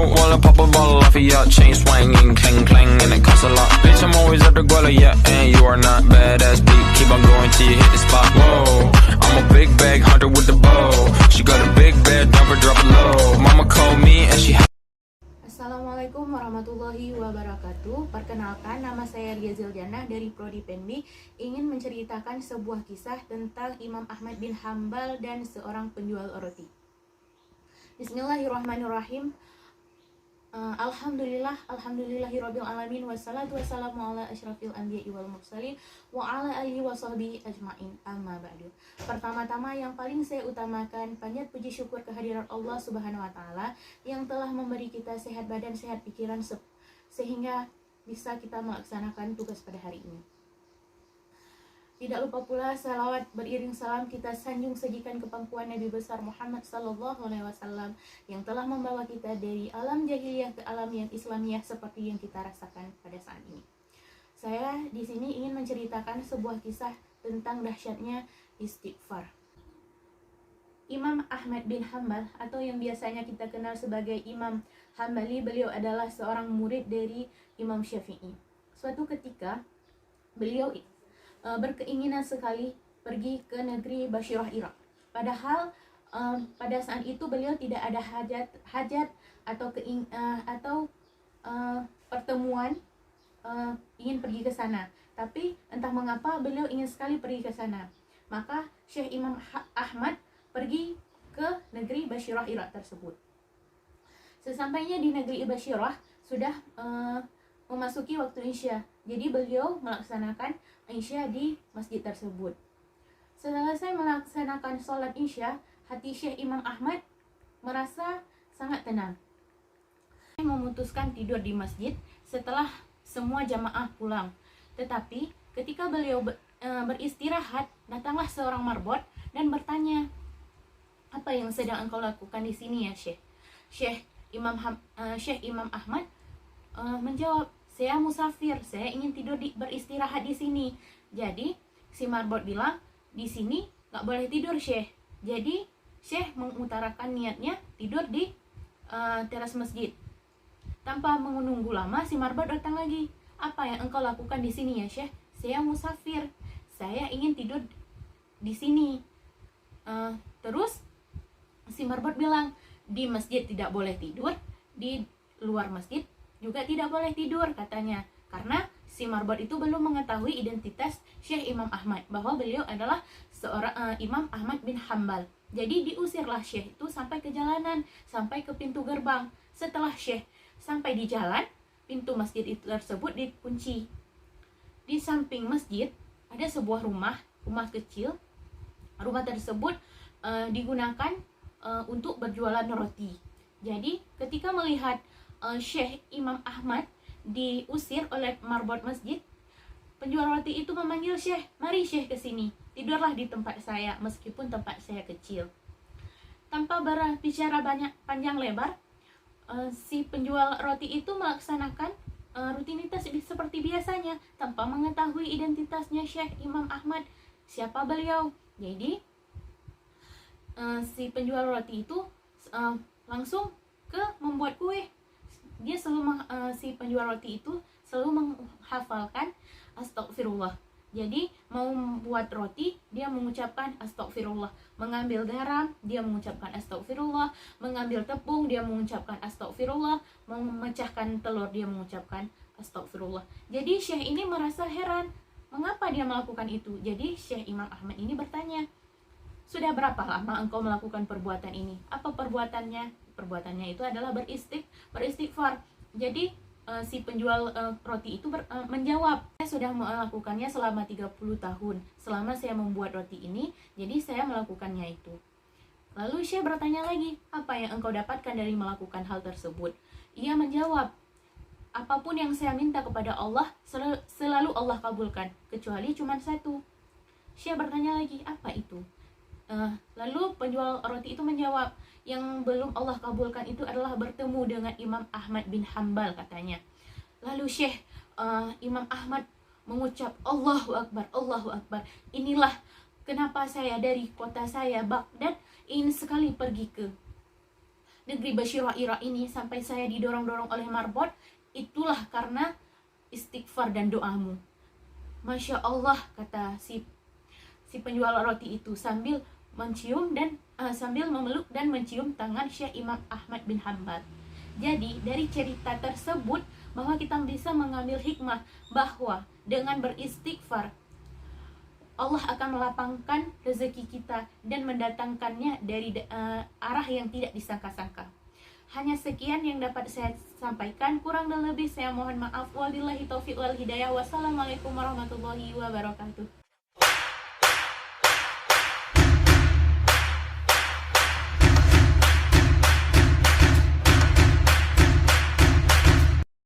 don't wanna pop a bottle off of ya. Chain swinging, clang clang, and it costs a lot. Bitch, I'm always at the guala, yeah, and you are not badass beat. Keep on going till you hit the spot. Whoa, I'm a big bag hunter with the bow. She got a big bed, never drop it low. Mama called me and she. Assalamualaikum warahmatullahi wabarakatuh. Perkenalkan, nama saya Ria Ziljannah dari Prodi Penbi. Ingin menceritakan sebuah kisah tentang Imam Ahmad bin Hambal dan seorang penjual roti. Bismillahirrahmanirrahim. Alhamdulillahirabbil alamin, wassalatu wassalamu ala asyrafil anbiya'i wal mursalin wa ala alihi wa sahbihi ajmain, amma ba'du. Pertama-tama yang paling saya utamakan panjat puji syukur kehadiran Allah Subhanahu wa taala yang telah memberi kita sehat badan, sehat pikiran sehingga bisa kita melaksanakan tugas pada hari ini. Tidak lupa pula salawat beriring salam kita sanjung sajikan ke pangkuan Nabi besar Muhammad sallallahu alaihi wasallam yang telah membawa kita dari alam jahiliyah ke alam yang Islamiyah seperti yang kita rasakan pada saat ini. Saya di sini ingin menceritakan sebuah kisah tentang dahsyatnya istighfar. Imam Ahmad bin Hambal atau yang biasanya kita kenal sebagai Imam Hambali, beliau adalah seorang murid dari Imam Syafi'i. Suatu ketika beliau berkeinginan sekali pergi ke negeri Basyirah Irak. Padahal pada saat itu beliau tidak ada hajat atau pertemuan ingin pergi ke sana. Tapi entah mengapa beliau ingin sekali pergi ke sana. Maka Syekh Imam Ahmad pergi ke negeri Basyirah Irak tersebut. Sesampainya di negeri Basyirah sudah memasuki waktu Isya. Jadi beliau melaksanakan Isya di masjid tersebut. Selesai melaksanakan sholat Isya, hati Syekh Imam Ahmad merasa sangat tenang. Memutuskan tidur di masjid setelah semua jamaah pulang. Tetapi ketika beliau beristirahat, datanglah seorang marbot dan bertanya, "Apa yang sedang engkau lakukan di sini ya, Syekh?" Syekh Imam Ahmad menjawab, "Saya musafir, saya ingin tidur beristirahat di sini." Jadi si marbot bilang, "Di sini nggak boleh tidur, Syekh." Jadi Syekh mengutarakan niatnya tidur di teras masjid. Tanpa menunggu lama, si marbot datang lagi. "Apa yang engkau lakukan di sini ya, Syekh?" "Saya musafir, saya ingin tidur di sini." Terus si marbot bilang, "Di masjid tidak boleh tidur, di luar masjid juga tidak boleh tidur," katanya. Karena si marbot itu belum mengetahui identitas Syekh Imam Ahmad, bahwa beliau adalah seorang Imam Ahmad bin Hambal. Jadi diusirlah Syekh itu sampai ke jalanan, sampai ke pintu gerbang. Setelah Syekh sampai di jalan, pintu masjid itu tersebut dikunci. Di samping masjid ada sebuah rumah kecil. Rumah tersebut digunakan untuk berjualan roti. Jadi ketika melihat Syekh Imam Ahmad diusir oleh marbot masjid, penjual roti itu memanggil Syekh, "Mari Syekh ke sini, tidurlah di tempat saya meskipun tempat saya kecil." Tanpa berbicara panjang lebar, si penjual roti itu melaksanakan rutinitas seperti biasanya tanpa mengetahui identitasnya Syekh Imam Ahmad, siapa beliau. Jadi si penjual roti itu langsung ke membuat kue. Dia si penjual roti itu selalu menghafalkan astagfirullah. Jadi mau membuat roti, dia mengucapkan astagfirullah. Mengambil garam, dia mengucapkan astagfirullah. Mengambil tepung, dia mengucapkan astagfirullah. Memecahkan telur, dia mengucapkan astagfirullah. Jadi Syekh ini merasa heran, mengapa dia melakukan itu. Jadi Syekh Imam Ahmad ini bertanya, "Sudah berapa lama engkau melakukan perbuatan ini?" "Apa perbuatannya?" Perbuatannya itu adalah beristighfar. Jadi si penjual roti itu menjawab, "Saya sudah melakukannya selama 30 tahun. Selama saya membuat roti ini, jadi saya melakukannya itu." Lalu Syekh bertanya lagi, "Apa yang engkau dapatkan dari melakukan hal tersebut?" Ia menjawab, "Apapun yang saya minta kepada Allah, selalu Allah kabulkan, kecuali cuma satu." Syekh bertanya lagi, "Apa itu?" Lalu penjual roti itu menjawab, "Yang belum Allah kabulkan itu adalah bertemu dengan Imam Ahmad bin Hambal," katanya. Lalu Syekh Imam Ahmad mengucap, "Allahu Akbar, Allahu Akbar. Inilah kenapa saya dari kota saya Baghdad ingin sekali pergi ke negeri Bashiro'ira ini sampai saya didorong-dorong oleh marbot, itulah karena istighfar dan doamu. Masya Allah, kata si penjual roti itu sambil sambil memeluk dan mencium tangan Syekh Imam Ahmad bin Hanbal. Jadi dari cerita tersebut bahwa kita bisa mengambil hikmah bahwa dengan beristighfar Allah akan melapangkan rezeki kita dan mendatangkannya dari arah yang tidak disangka-sangka. Hanya sekian yang dapat saya sampaikan, kurang dan lebih saya mohon maaf. Wabillahi taufiq wal hidayah. Wassalamualaikum warahmatullahi wabarakatuh.